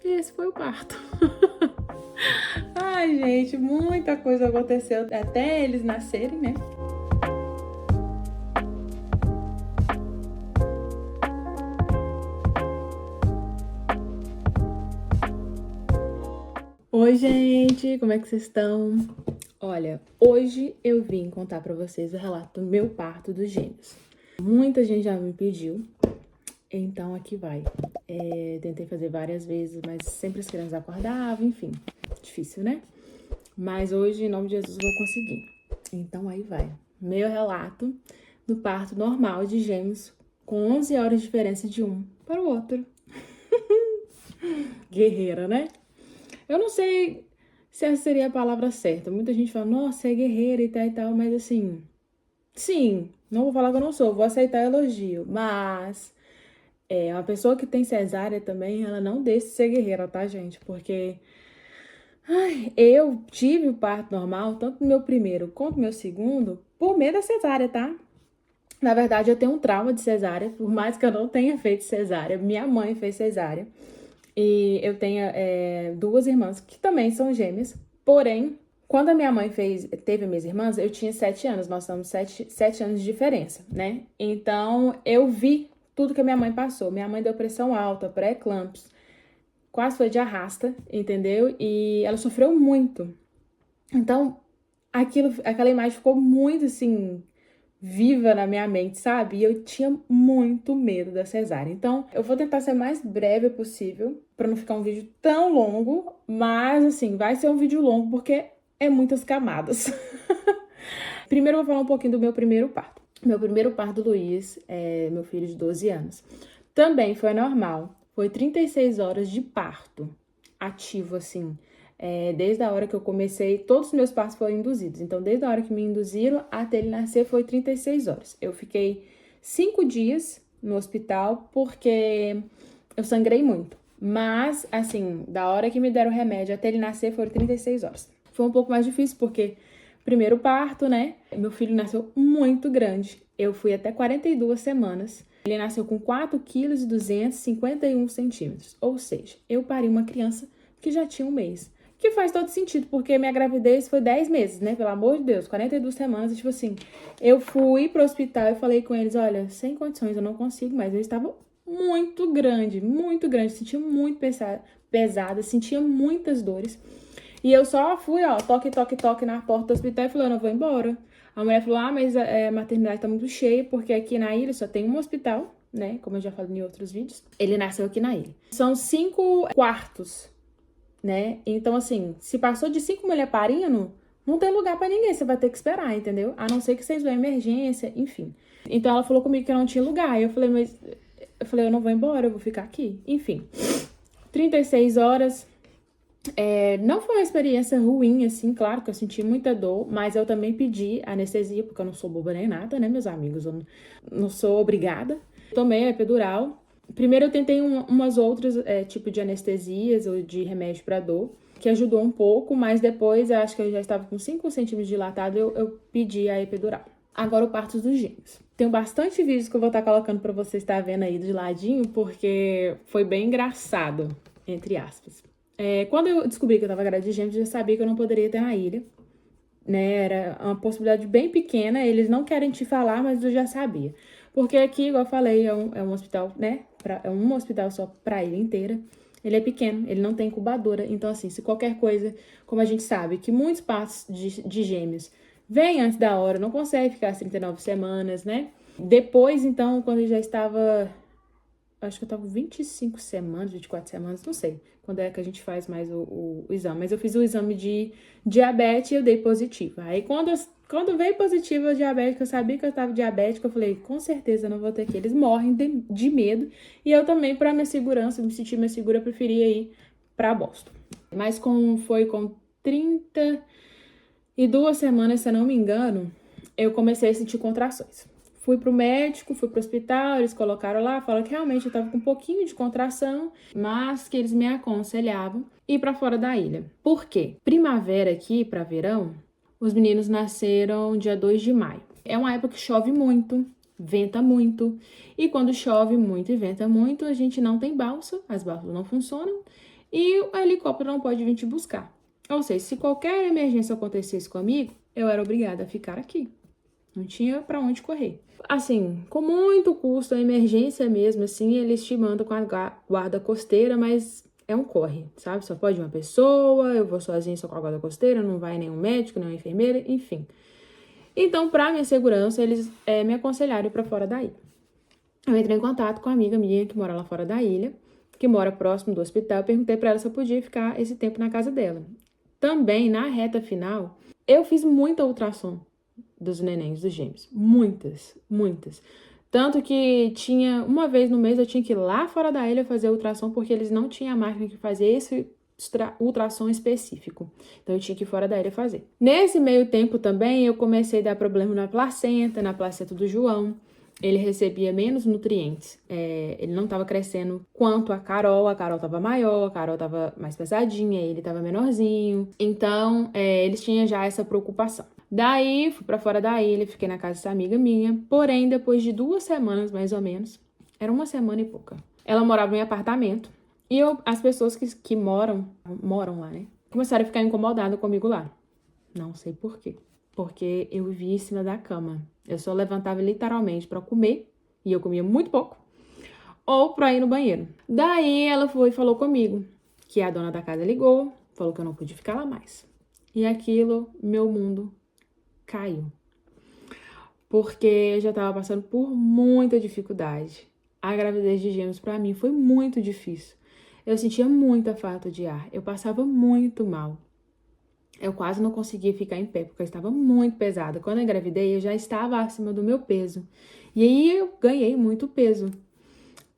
E esse foi o parto. Ai, gente, muita coisa aconteceu até eles nascerem, né? Oi, gente, como é que vocês estão? Olha, hoje eu vim contar pra vocês o relato do meu parto dos gêmeos. Muita gente já me pediu, então aqui vai. Tentei fazer várias vezes, mas sempre as crianças acordavam, enfim, difícil, né? Mas hoje, em nome de Jesus, eu vou conseguir. Então aí vai. Meu relato do parto normal de gêmeos, com 11 horas de diferença de um para o outro. Guerreira, né? Eu não sei se essa seria a palavra certa. Muita gente fala, nossa, é guerreira e tal, mas assim, sim, não vou falar que eu não sou, vou aceitar elogio, mas uma pessoa que tem cesárea também, ela não deixa de ser guerreira, tá, gente? Porque eu tive o parto normal, tanto no meu primeiro quanto no meu segundo, por medo da cesárea, tá? Na verdade, eu tenho um trauma de cesárea, por mais que eu não tenha feito cesárea. Minha mãe fez cesárea. E eu tenho duas irmãs que também são gêmeas. Porém, quando a minha mãe teve minhas irmãs, eu tinha 7 anos. Nós estamos 7 anos de diferença, né? Então, eu vi tudo que a minha mãe passou. Minha mãe deu pressão alta, pré-eclâmpsia, quase foi de arrasta, entendeu? E ela sofreu muito. Então, aquela imagem ficou muito, assim, viva na minha mente, sabe? E eu tinha muito medo da cesárea. Então, eu vou tentar ser mais breve possível, pra não ficar um vídeo tão longo, mas, assim, vai ser um vídeo longo porque é muitas camadas. Primeiro, eu vou falar um pouquinho do meu primeiro parto. Meu primeiro parto do Luiz, meu filho de 12 anos. Também foi normal. Foi 36 horas de parto ativo, assim. Desde a hora que eu comecei, todos os meus partos foram induzidos. Então, desde a hora que me induziram até ele nascer, foi 36 horas. Eu fiquei 5 dias no hospital porque eu sangrei muito. Mas, assim, da hora que me deram o remédio até ele nascer, foram 36 horas. Foi um pouco mais difícil porque, primeiro parto, né? Meu filho nasceu muito grande. Eu fui até 42 semanas. Ele nasceu com 4,251 kg. Ou seja, eu pari uma criança que já tinha um mês. Que faz todo sentido, porque minha gravidez foi 10 meses, né? Pelo amor de Deus, 42 semanas. Tipo assim, eu fui pro hospital e falei com eles, olha, sem condições, eu não consigo mais. Eu estava muito grande, sentia muito pesada, sentia muitas dores. E eu só fui, ó, toque na porta do hospital e falei, eu não vou embora. A mulher falou, mas a maternidade tá muito cheia, porque aqui na ilha só tem um hospital, né? Como eu já falei em outros vídeos. Ele nasceu aqui na ilha. São 5 quartos, né? Então, assim, se passou de 5 mulheres parindo, não tem lugar pra ninguém, você vai ter que esperar, entendeu? A não ser que vocês vão emergência, enfim. Então, ela falou comigo que não tinha lugar. Eu falei, eu não vou embora, eu vou ficar aqui. Enfim, 36 horas. Não foi uma experiência ruim, assim, claro que eu senti muita dor, mas eu também pedi anestesia, porque eu não sou boba nem nada, né, meus amigos? Eu não sou obrigada. Tomei a epidural. Primeiro eu tentei umas outras tipo de anestesias ou de remédio para dor, que ajudou um pouco, mas depois, eu acho que eu já estava com 5 centímetros dilatado, eu pedi a epidural. Agora o parto dos gêmeos. Tenho bastante vídeos que eu vou estar colocando para você estar vendo aí de ladinho, porque foi bem engraçado, entre aspas. Quando eu descobri que eu tava grávida de gêmeos, eu já sabia que eu não poderia ter na ilha, né? Era uma possibilidade bem pequena, eles não querem te falar, mas eu já sabia. Porque aqui, igual eu falei, é um hospital, né? É um hospital só pra ilha inteira. Ele é pequeno, ele não tem incubadora. Então, assim, se qualquer coisa, como a gente sabe, que muitos partos de gêmeos vêm antes da hora, não consegue ficar as 39 semanas, né? Depois, então, quando eu já estava... Acho que eu tava 25 semanas, 24 semanas, não sei quando é que a gente faz mais o exame. Mas eu fiz o exame de diabetes e eu dei positivo. Aí quando veio positivo a diabetes, eu sabia que eu tava diabética, eu falei, com certeza eu não vou ter aqui. Eles morrem de medo. E eu também, pra minha segurança, me sentir mais segura, eu preferia ir pra Boston. Mas foi com 32 semanas, se eu não me engano, eu comecei a sentir contrações. Fui pro médico, fui pro hospital, eles colocaram lá, falaram que realmente eu tava com um pouquinho de contração, mas que eles me aconselhavam ir pra fora da ilha. Por quê? Primavera aqui, pra verão, os meninos nasceram dia 2 de maio. É uma época que chove muito, venta muito, e quando chove muito e venta muito, a gente não tem balsa, as balsas não funcionam, e o helicóptero não pode vir te buscar. Ou seja, se qualquer emergência acontecesse comigo, eu era obrigada a ficar aqui. Não tinha pra onde correr. Assim, com muito custo, a emergência mesmo, assim, eles te mandam com a guarda costeira, mas é um corre, sabe? Só pode uma pessoa, eu vou sozinha só com a guarda costeira, não vai nenhum médico, nenhuma enfermeira, enfim. Então, pra minha segurança, eles me aconselharam ir pra fora da ilha. Eu entrei em contato com uma amiga minha que mora lá fora da ilha, que mora próximo do hospital. Eu perguntei pra ela se eu podia ficar esse tempo na casa dela. Também, na reta final, eu fiz muita ultrassom dos nenéns, dos gêmeos. Muitas, muitas. Tanto que tinha, uma vez no mês, eu tinha que ir lá fora da ilha fazer ultrassom, porque eles não tinham a máquina que fazia esse ultrassom específico. Então, eu tinha que ir fora da ilha fazer. Nesse meio tempo também, eu comecei a dar problema na placenta do João. Ele recebia menos nutrientes. Ele não estava crescendo quanto a Carol estava maior, a Carol estava mais pesadinha, ele estava menorzinho. Então, eles tinham já essa preocupação. Daí, fui pra fora da ilha, fiquei na casa dessa amiga minha. Porém, depois de 2 semanas, mais ou menos, era 1 semana e pouca, ela morava em apartamento. E as pessoas que moram lá, né, começaram a ficar incomodadas comigo lá. Não sei por quê. Porque eu vivia em cima da cama. Eu só levantava literalmente pra comer, e eu comia muito pouco, ou pra ir no banheiro. Daí ela foi e falou comigo, que a dona da casa ligou, falou que eu não podia ficar lá mais. E aquilo, meu mundo caiu. Porque eu já tava passando por muita dificuldade. A gravidez de gêmeos pra mim foi muito difícil. Eu sentia muita falta de ar, eu passava muito mal. Eu quase não conseguia ficar em pé, porque eu estava muito pesada. Quando eu engravidei, eu já estava acima do meu peso. E aí eu ganhei muito peso.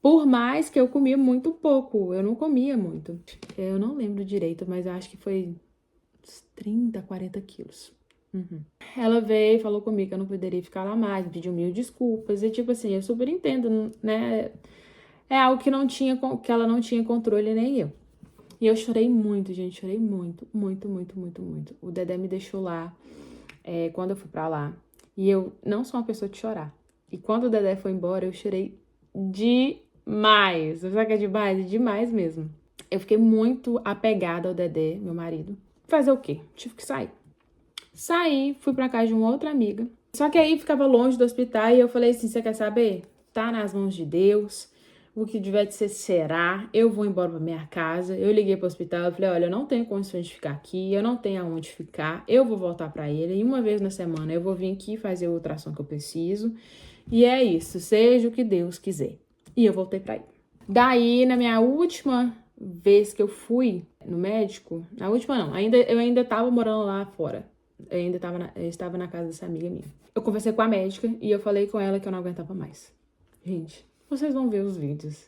Por mais que eu comia muito pouco, eu não comia muito. Eu não lembro direito, mas eu acho que foi uns 30, 40 quilos. Ela veio e falou comigo que eu não poderia ficar lá mais, me pediu 1000 desculpas. E tipo assim, eu super entendo, né? É algo que ela não tinha controle, nem eu. E eu chorei muito, gente, chorei muito, muito, muito, muito, muito. O Dedé me deixou lá, quando eu fui pra lá. E eu não sou uma pessoa de chorar. E quando o Dedé foi embora, eu chorei demais. Sabe que é demais? É demais mesmo. Eu fiquei muito apegada ao Dedé, meu marido. Fazer o quê? Tive que sair. Saí, fui pra casa de uma outra amiga. Só que aí ficava longe do hospital e eu falei assim, você quer saber? Tá nas mãos de Deus. O que tiver de ser, será. Eu vou embora pra minha casa. Eu liguei pro hospital e falei, olha, eu não tenho condições de ficar aqui, eu não tenho aonde ficar, eu vou voltar pra ele e uma vez na semana eu vou vir aqui fazer o ultrassom que eu preciso. E é isso, seja o que Deus quiser. E eu voltei pra ele. Daí, na minha última vez que eu fui no médico, na última não, eu ainda tava morando lá fora. Eu estava na casa dessa amiga minha. Eu conversei com a médica e eu falei com ela que eu não aguentava mais. Gente, vocês vão ver os vídeos.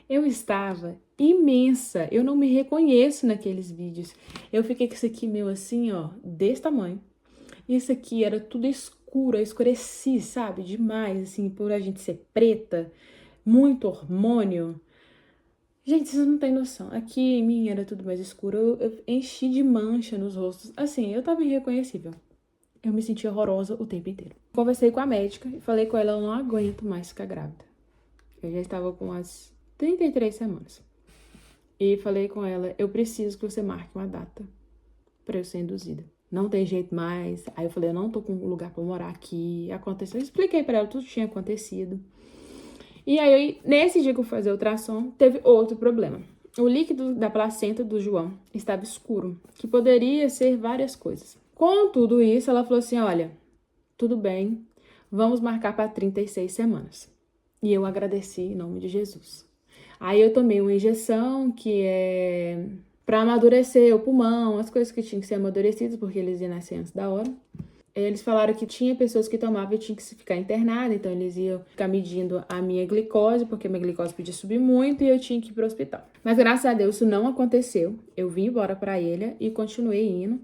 Eu estava imensa. Eu não me reconheço naqueles vídeos. Eu fiquei com isso aqui meu assim, ó, desse tamanho. Isso aqui era tudo escuro, eu escureci, sabe? Demais, assim, por a gente ser preta, muito hormônio. Gente, vocês não têm noção. Aqui em mim era tudo mais escuro. Eu enchi de mancha nos rostos. Assim, eu tava irreconhecível. Eu me senti horrorosa o tempo inteiro. Conversei com a médica e falei com ela, eu não aguento mais ficar grávida. Eu já estava com as 33 semanas. E falei com ela, eu preciso que você marque uma data pra eu ser induzida. Não tem jeito mais. Aí eu falei, eu não tô com um lugar pra morar aqui. Aconteceu. Eu expliquei pra ela tudo que tinha acontecido. E aí, nesse dia que eu fui fazer o ultrassom, teve outro problema. O líquido da placenta do João estava escuro, que poderia ser várias coisas. Com tudo isso, ela falou assim, olha, tudo bem, vamos marcar para 36 semanas. E eu agradeci em nome de Jesus. Aí eu tomei uma injeção que é para amadurecer o pulmão, as coisas que tinham que ser amadurecidas, porque eles iam nascer antes da hora. Eles falaram que tinha pessoas que tomavam e tinha que ficar internada, então eles iam ficar medindo a minha glicose, porque a minha glicose podia subir muito e eu tinha que ir pro hospital. Mas graças a Deus isso não aconteceu. Eu vim embora pra ilha e continuei indo.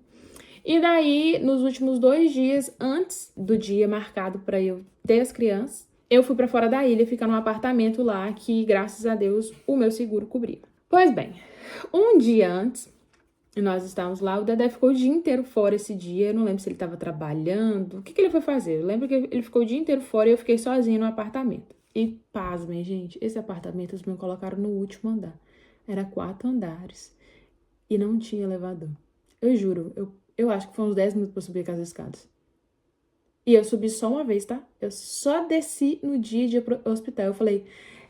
E daí, nos últimos 2 dias, antes do dia marcado pra eu ter as crianças, eu fui pra fora da ilha, ficar num apartamento lá que, graças a Deus, o meu seguro cobria. Pois bem, um dia antes, nós estávamos lá, o Dedé ficou o dia inteiro fora esse dia, eu não lembro se ele estava trabalhando, o que ele foi fazer? Eu lembro que ele ficou o dia inteiro fora e eu fiquei sozinha no apartamento. E pasmem, gente, esse apartamento eles me colocaram no último andar. Era 4 andares. e não tinha elevador. Eu juro, eu acho que foi uns 10 minutos pra subir aquelas escadas. E eu subi só uma vez, tá? Eu só desci no dia de ir pro hospital. Eu falei,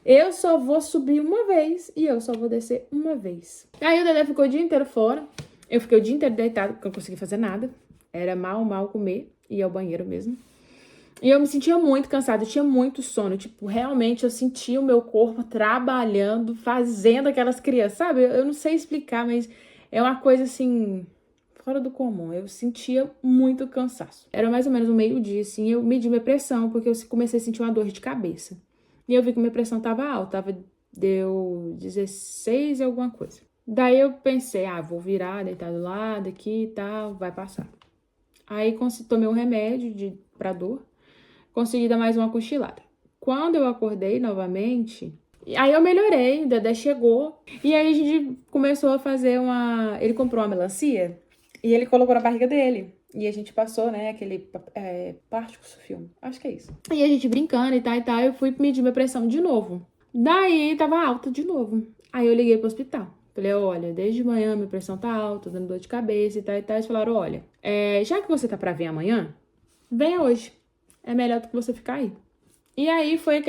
eu só vou subir uma vez e eu só vou descer uma vez. Aí o Dedé ficou o dia inteiro fora. Eu fiquei o dia inteiro deitado porque eu não consegui fazer nada. Era mal comer, ir ao banheiro mesmo. E eu me sentia muito cansada, eu tinha muito sono. Tipo, realmente eu sentia o meu corpo trabalhando, fazendo aquelas crianças, sabe? Eu não sei explicar, mas é uma coisa assim, fora do comum. Eu sentia muito cansaço. Era mais ou menos no meio-dia, assim, eu medi minha pressão, porque eu comecei a sentir uma dor de cabeça. E eu vi que minha pressão tava alta, deu 16 e alguma coisa. Daí eu pensei, vou virar, deitar do lado aqui e tal, vai passar. Aí tomei um remédio pra dor. Consegui dar mais uma cochilada. Quando eu acordei novamente, aí eu melhorei, o Dedé chegou. E aí a gente começou a fazer ele comprou uma melancia e ele colocou na barriga dele. E a gente passou, né, aquele plástico filme. Acho que é isso. E a gente brincando e tal, eu fui medir minha pressão de novo. Daí tava alta de novo. Aí eu liguei pro hospital. Falei, olha, desde manhã minha pressão tá alta, dando dor de cabeça e tal. Eles falaram, olha, já que você tá pra vir amanhã, venha hoje. É melhor do que você ficar aí. E aí foi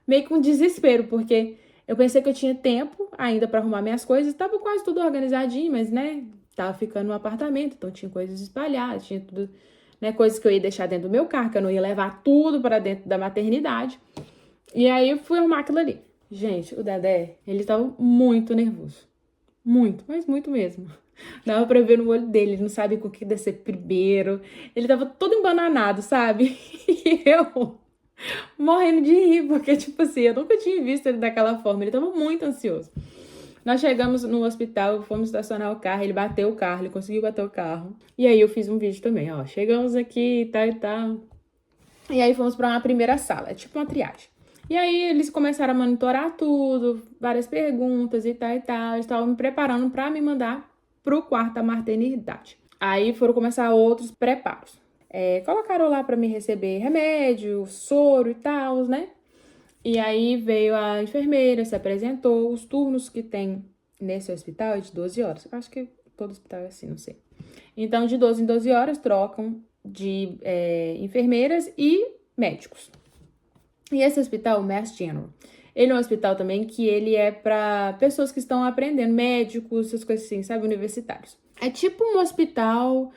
meio que um desespero, porque eu pensei que eu tinha tempo ainda pra arrumar minhas coisas. Tava quase tudo organizadinho, mas, né, tava ficando no apartamento, então tinha coisas espalhadas, tinha tudo, né, coisas que eu ia deixar dentro do meu carro, que eu não ia levar tudo pra dentro da maternidade. E aí eu fui arrumar aquilo ali. Gente, o Dedé, ele tava muito nervoso. Muito, mas muito mesmo. Dava pra ver no olho dele, ele não sabia com o que descer primeiro. Ele tava todo embananado, sabe? E eu morrendo de rir, porque, tipo assim, eu nunca tinha visto ele daquela forma. Ele tava muito ansioso. Nós chegamos no hospital, fomos estacionar o carro, ele bateu o carro, ele conseguiu bater o carro. E aí eu fiz um vídeo também, ó. Chegamos aqui e tal e tal. E aí fomos pra uma primeira sala, é tipo uma triagem. E aí eles começaram a monitorar tudo, várias perguntas e tal e tal. Eles estavam me preparando pra me mandar pro quarto da maternidade. Aí foram começar outros preparos. Colocaram lá pra me receber remédio, soro e tal, né? E aí veio a enfermeira, se apresentou. Os turnos que tem nesse hospital é de 12 horas. Eu acho que todo hospital é assim, não sei. Então, de 12 em 12 horas, trocam de enfermeiras e médicos. E esse hospital, o Mass General, ele é um hospital também que ele é para pessoas que estão aprendendo, médicos, essas coisas assim, sabe, universitários. É tipo um hospital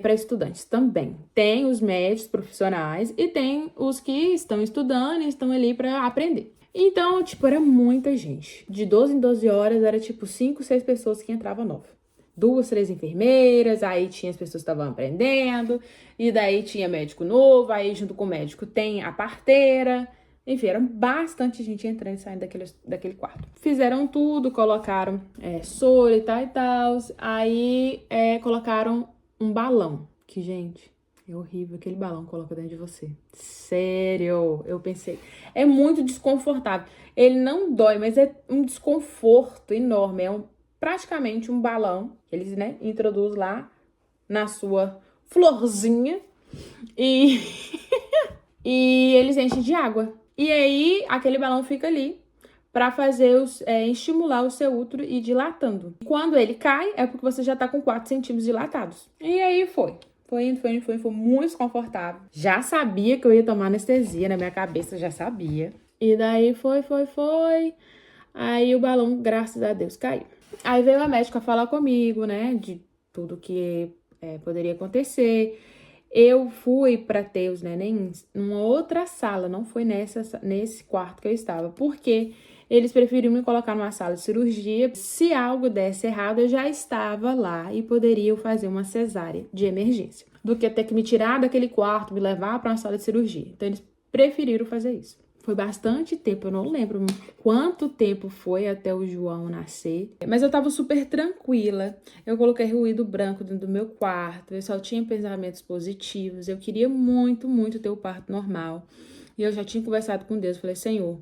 para estudantes também. Tem os médicos profissionais e tem os que estão estudando e estão ali para aprender. Então, tipo, era muita gente. De 12 em 12 horas, era tipo 5, 6 pessoas que entravam nova. 2, 3 enfermeiras, aí tinha as pessoas que estavam aprendendo, e daí tinha médico novo, aí junto com o médico tem a parteira. Enfim, era bastante gente entrando e saindo daquele quarto. Fizeram tudo, colocaram soro e tal, aí colocaram um balão, que, gente, é horrível aquele balão que coloca dentro de você. Sério, eu pensei. É muito desconfortável. Ele não dói, mas é um desconforto enorme. Praticamente um balão que eles, né, introduzem lá na sua florzinha e, e eles enchem de água. E aí, aquele balão fica ali para fazer estimular o seu útero e ir dilatando. Quando ele cai, é porque você já tá com 4 centímetros dilatados. E aí foi muito desconfortável. Já sabia que eu ia tomar anestesia, na minha cabeça já sabia. E daí foi. Aí o balão, graças a Deus, caiu. Aí veio a médica falar comigo, né, de tudo que poderia acontecer. Eu fui para ter os nenéns numa outra sala, não foi nesse quarto que eu estava, porque eles preferiram me colocar numa sala de cirurgia. Se algo desse errado, eu já estava lá e poderiam fazer uma cesárea de emergência, do que ter que me tirar daquele quarto, me levar para uma sala de cirurgia. Então, eles preferiram fazer isso. Foi bastante tempo, eu não lembro quanto tempo foi até o João nascer. Mas eu tava super tranquila. Eu coloquei ruído branco dentro do meu quarto. Eu só tinha pensamentos positivos. Eu queria muito, muito ter o parto normal. E eu já tinha conversado com Deus. Falei, Senhor,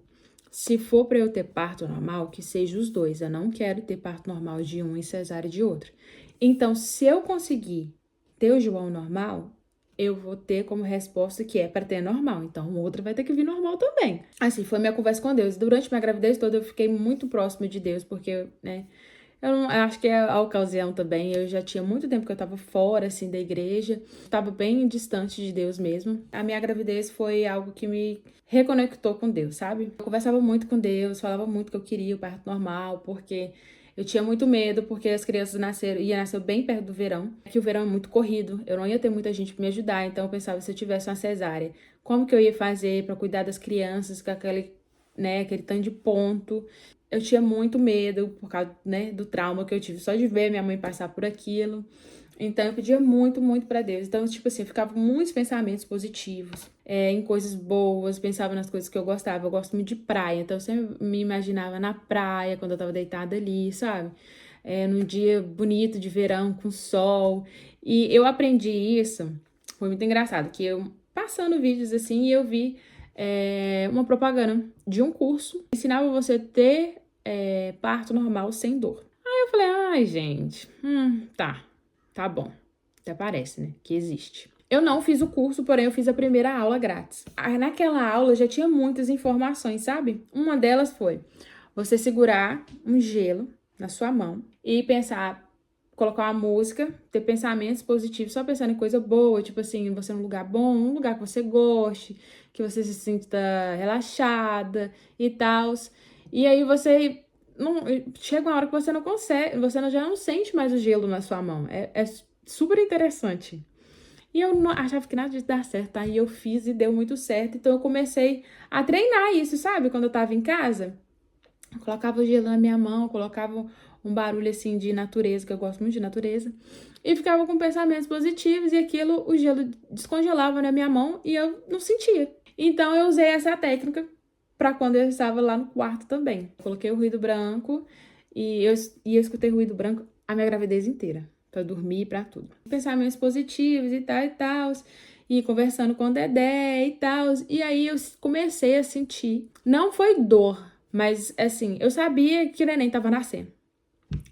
se for pra eu ter parto normal, que seja os dois. Eu não quero ter parto normal de um e cesárea de outro. Então, se eu conseguir ter o João normal, eu vou ter como resposta que é para ter normal. Então, o outro vai ter que vir normal também. Assim, foi minha conversa com Deus. Durante minha gravidez toda, eu fiquei muito próxima de Deus, porque, né, eu acho que é a ocasião também. Eu já tinha muito tempo que eu tava fora, assim, da igreja. Tava bem distante de Deus mesmo. A minha gravidez foi algo que me reconectou com Deus, sabe? Eu conversava muito com Deus, falava muito que eu queria o parto normal, porque eu tinha muito medo, porque as crianças iam nascer bem perto do verão, que o verão é muito corrido, eu não ia ter muita gente pra me ajudar, então eu pensava, se eu tivesse uma cesárea, como que eu ia fazer pra cuidar das crianças com aquele tanto de ponto? Eu tinha muito medo por causa, né, do trauma que eu tive só de ver minha mãe passar por aquilo. Então, eu pedia muito, muito pra Deus. Então, tipo assim, eu ficava com muitos pensamentos positivos, em coisas boas, pensava nas coisas que eu gostava. Eu gosto muito de praia, então eu sempre me imaginava na praia, quando eu tava deitada ali, sabe? Num dia bonito de verão, com sol. E eu aprendi isso, foi muito engraçado, que eu, passando vídeos assim, eu vi uma propaganda de um curso que ensinava você a ter parto normal sem dor. Aí eu falei, ai, gente, tá bom. Até parece, né, que existe. Eu não fiz o curso, porém eu fiz a primeira aula grátis. Aí naquela aula já tinha muitas informações, sabe? Uma delas foi você segurar um gelo na sua mão e pensar, colocar uma música, ter pensamentos positivos, só pensando em coisa boa, tipo assim, você num lugar bom, um lugar que você goste, que você se sinta relaxada e tal. E aí você não, chega uma hora que você não consegue, já não sente mais o gelo na sua mão. É super interessante. E eu não, achava que nada disso dar certo, aí eu fiz e deu muito certo. Então eu comecei a treinar isso, sabe? Quando eu tava em casa, eu colocava o gelo na minha mão, colocava um barulho assim de natureza, que eu gosto muito de natureza, e ficava com pensamentos positivos e aquilo, o gelo descongelava na minha mão e eu não sentia. Então eu usei essa técnica para quando eu estava lá no quarto também. Coloquei o ruído branco e eu escutei ruído branco a minha gravidez inteira, para dormir e para tudo. Pensamentos positivos e tal, e conversando com o Dedé e tal. E aí eu comecei a sentir, não foi dor, mas assim, eu sabia que o neném tava nascendo.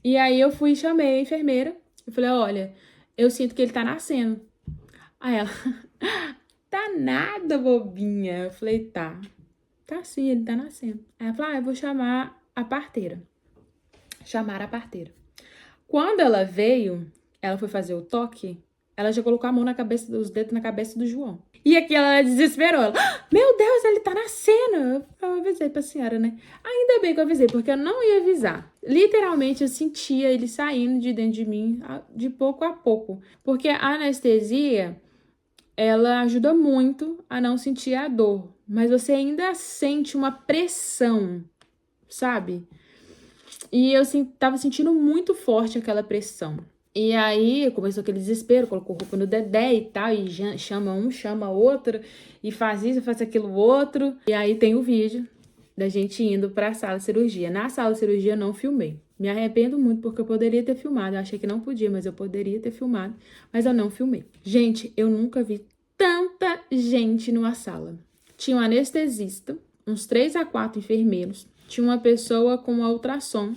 E aí eu fui e chamei a enfermeira. Eu falei, olha, eu sinto que ele tá nascendo. Aí ela, tá nada, bobinha. Eu falei, tá sim, ele tá nascendo. Aí ela falou, eu vou chamar a parteira. Chamaram a parteira. Quando ela veio, ela foi fazer o toque, ela já colocou a mão na cabeça, os dedos na cabeça do João. E aqui ela desesperou. Ela, meu Deus, ele tá nascendo. Eu avisei pra senhora, né? Ainda bem que eu avisei, porque eu não ia avisar. Literalmente, eu sentia ele saindo de dentro de mim, de pouco a pouco. Porque a anestesia, ela ajuda muito a não sentir a dor. Mas você ainda sente uma pressão, sabe? E eu tava sentindo muito forte aquela pressão. E aí começou aquele desespero, colocou roupa no Dedé e tal, e chama um, chama outro, e faz isso, faz aquilo outro. E aí tem o vídeo da gente indo pra sala de cirurgia. Na sala de cirurgia eu não filmei. Me arrependo muito porque eu poderia ter filmado. Eu achei que não podia, mas eu poderia ter filmado. Mas eu não filmei. Gente, eu nunca vi tanta gente numa sala. Tinha um anestesista, uns 3 a 4 enfermeiros. Tinha uma pessoa com uma ultrassom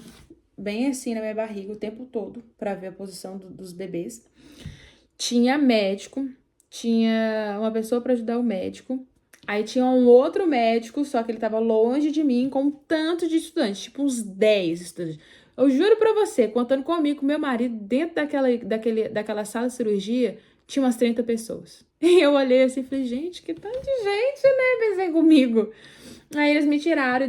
bem assim na minha barriga o tempo todo, pra ver a posição dos bebês. Tinha médico, tinha uma pessoa pra ajudar o médico. Aí tinha um outro médico, só que ele tava longe de mim, com um tanto de estudantes, tipo uns 10 estudantes. Eu juro pra você, contando comigo, com meu marido, dentro daquela sala de cirurgia, tinha umas 30 pessoas. E eu olhei assim e falei, gente, que tanto de gente, né? Pensei comigo. Aí eles me tiraram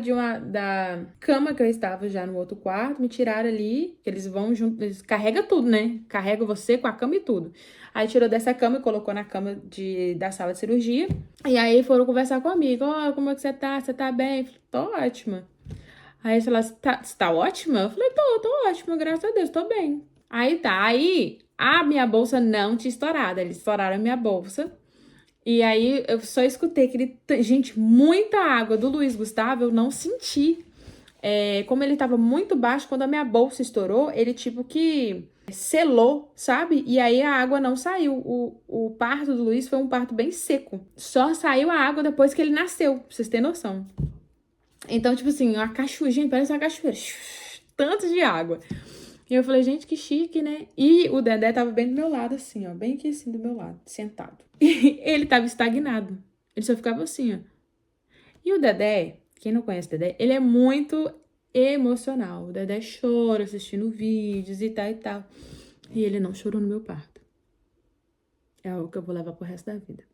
da cama que eu estava já no outro quarto, me tiraram ali, que eles vão junto, eles carregam tudo, né? Carrega você com a cama e tudo. Aí tirou dessa cama e colocou na cama da sala de cirurgia. E aí foram conversar comigo, como é que você tá? Você tá bem? Eu falei, tô ótima. Aí eles falaram, você tá ótima? Eu falei, tô ótima, graças a Deus, tô bem. Aí a minha bolsa não tinha estourado, eles estouraram a minha bolsa. E aí eu só escutei aquele... Gente, muita água do Luiz Gustavo, eu não senti. Como ele tava muito baixo, quando a minha bolsa estourou, ele tipo que selou, sabe? E aí a água não saiu. O parto do Luiz foi um parto bem seco. Só saiu a água depois que ele nasceu, pra vocês terem noção. Então, tipo assim, uma cachoeira, gente, parece uma cachoeira. Tanto de água. E eu falei, gente, que chique, né? E o Dedé tava bem do meu lado, assim, ó. Bem aqui, assim, do meu lado, sentado. E ele tava estagnado. Ele só ficava assim, ó. E o Dedé, quem não conhece o Dedé, ele é muito emocional. O Dedé chora assistindo vídeos e tal e tal. E ele não chorou no meu parto. É algo que eu vou levar pro resto da vida.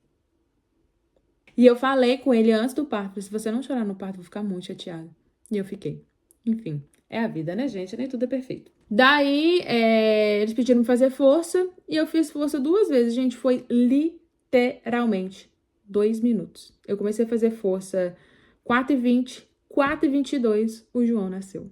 E eu falei com ele antes do parto, se você não chorar no parto, eu vou ficar muito chateada. E eu fiquei. Enfim, é a vida, né, gente? Nem tudo é perfeito. Daí, eles pediram pra fazer força, e eu fiz força 2 vezes, gente. Foi literalmente 2 minutos. Eu comecei a fazer força 4h20, 4h22, o João nasceu.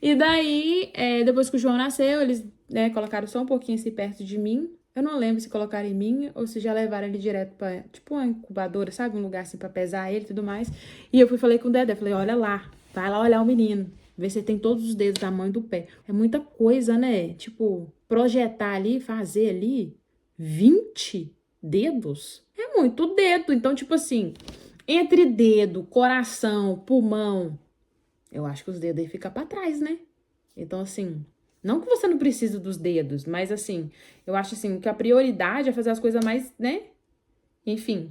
E daí, depois que o João nasceu, eles, né, colocaram só um pouquinho assim perto de mim. Eu não lembro se colocaram em mim ou se já levaram ele direto pra, tipo, uma incubadora, sabe? Um lugar assim pra pesar ele e tudo mais. E eu falei com o Dedé, falei, olha lá, vai lá olhar o menino. Ver se ele tem todos os dedos da mão e do pé. É muita coisa, né? Tipo, projetar ali, fazer ali 20 dedos. É muito dedo. Então, tipo assim, entre dedo, coração, pulmão, eu acho que os dedos aí ficam pra trás, né? Então, assim, não que você não precise dos dedos, mas, assim, eu acho, assim, que a prioridade é fazer as coisas mais, né? Enfim,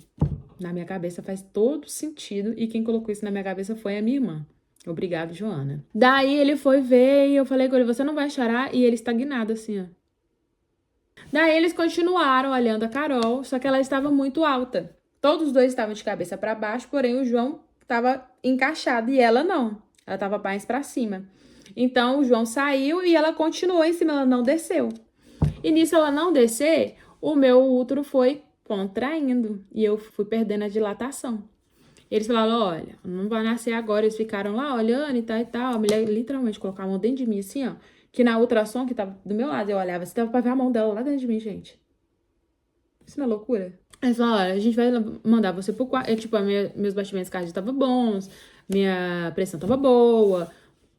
na minha cabeça faz todo sentido. E quem colocou isso na minha cabeça foi a minha irmã. Obrigado, Joana. Daí ele foi ver e eu falei com ele, você não vai chorar? E ele estagnado, assim, ó. Daí eles continuaram olhando a Carol, só que ela estava muito alta. Todos os dois estavam de cabeça para baixo, porém o João estava encaixado e ela não. Ela estava mais para cima. Então o João saiu e ela continuou em cima, ela não desceu. E nisso ela não descer, o meu útero foi contraindo e eu fui perdendo a dilatação. Eles falaram, olha, não vai nascer agora. Eles ficaram lá olhando e tal e tal. A mulher literalmente colocou a mão dentro de mim assim, ó. Que na ultrassom que tava do meu lado, eu olhava, você dava pra ver a mão dela lá dentro de mim, gente. Isso não é loucura? Eles falaram, olha, a gente vai mandar você pro quarto. Tipo, meus batimentos cardíacos estavam bons, minha pressão tava boa,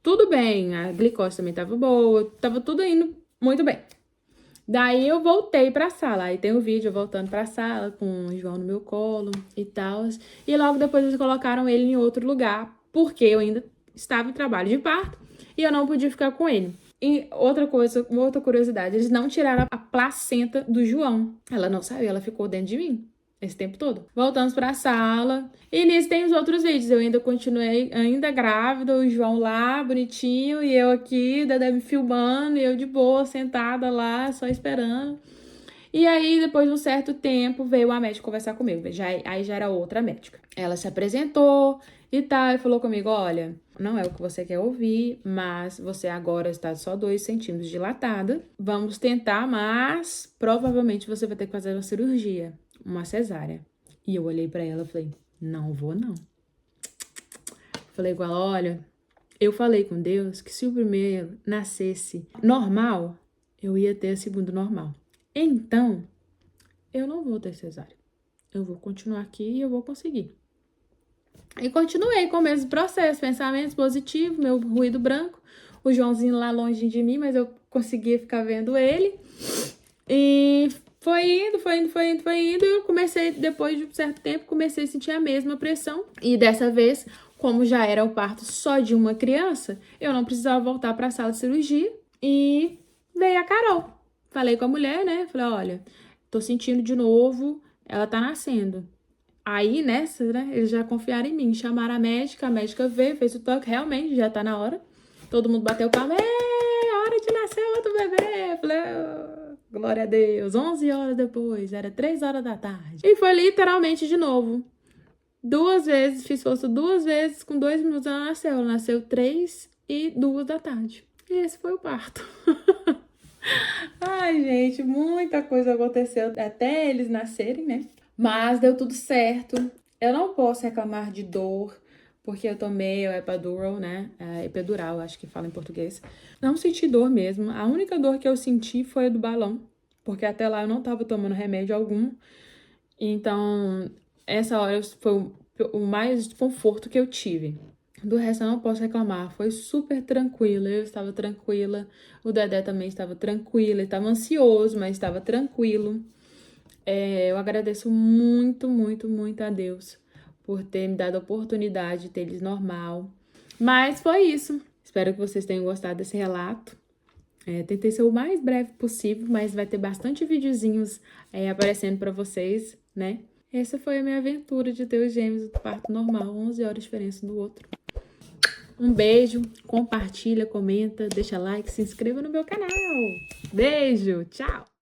tudo bem, a glicose também tava boa, tava tudo indo muito bem. Daí eu voltei pra sala, aí tem o vídeo eu voltando pra sala com o João no meu colo e tal. E logo depois eles colocaram ele em outro lugar, porque eu ainda estava em trabalho de parto e eu não podia ficar com ele. E outra coisa, uma outra curiosidade, eles não tiraram a placenta do João. Ela não saiu, ela ficou dentro de mim esse tempo todo. Voltamos pra sala. E nisso tem os outros vídeos. Eu ainda continuei, ainda grávida, o João lá, bonitinho, e eu aqui, Dedé me filmando, e eu de boa, sentada lá, só esperando. E aí, depois de um certo tempo, veio a médica conversar comigo. Aí já era outra médica. Ela se apresentou e tal, e falou comigo, olha, não é o que você quer ouvir, mas você agora está só 2 centímetros dilatada. Vamos tentar, mas provavelmente você vai ter que fazer uma cirurgia, uma cesárea. E eu olhei pra ela e falei, não vou não. Falei com ela, olha, eu falei com Deus que se o primeiro nascesse normal, eu ia ter o segundo normal. Então, eu não vou ter cesárea. Eu vou continuar aqui e eu vou conseguir. E continuei com o mesmo processo, pensamentos positivos, meu ruído branco, o Joãozinho lá longe de mim, mas eu conseguia ficar vendo ele. E foi indo. E eu comecei, depois de um certo tempo, comecei a sentir a mesma pressão. E dessa vez, como já era o parto só de uma criança, eu não precisava voltar para a sala de cirurgia. E veio a Carol. Falei com a mulher, né? Falei, olha, tô sentindo de novo, ela tá nascendo. Aí, nessa, né, eles já confiaram em mim, chamaram a médica veio, fez o toque, realmente, já tá na hora. Todo mundo bateu palma, é hora de nascer outro bebê. Eu falei, oh, glória a Deus. 11 horas depois, era 3 horas da tarde. E foi literalmente de novo. 2 vezes, fiz força 2 vezes, com 2 minutos ela nasceu. Ela nasceu 3 e 2 da tarde. E esse foi o parto. Ai, gente, muita coisa aconteceu até eles nascerem, né? Mas deu tudo certo. Eu não posso reclamar de dor, porque eu tomei o epidural, né? Epidural, acho que fala em português. Não senti dor mesmo. A única dor que eu senti foi a do balão, porque até lá eu não tava tomando remédio algum. Então, essa hora foi o mais conforto que eu tive. Do resto eu não posso reclamar, foi super tranquila, eu estava tranquila, o Dedé também estava tranquilo, ele estava ansioso, mas estava tranquilo. Eu agradeço muito, muito, muito a Deus por ter me dado a oportunidade de ter eles normal. Mas foi isso. Espero que vocês tenham gostado desse relato. Tentei ser o mais breve possível, mas vai ter bastante videozinhos aparecendo para vocês, né? Essa foi a minha aventura de ter os gêmeos do parto normal, 11 horas de diferença do outro. Um beijo, compartilha, comenta, deixa like, se inscreva no meu canal. Beijo, tchau!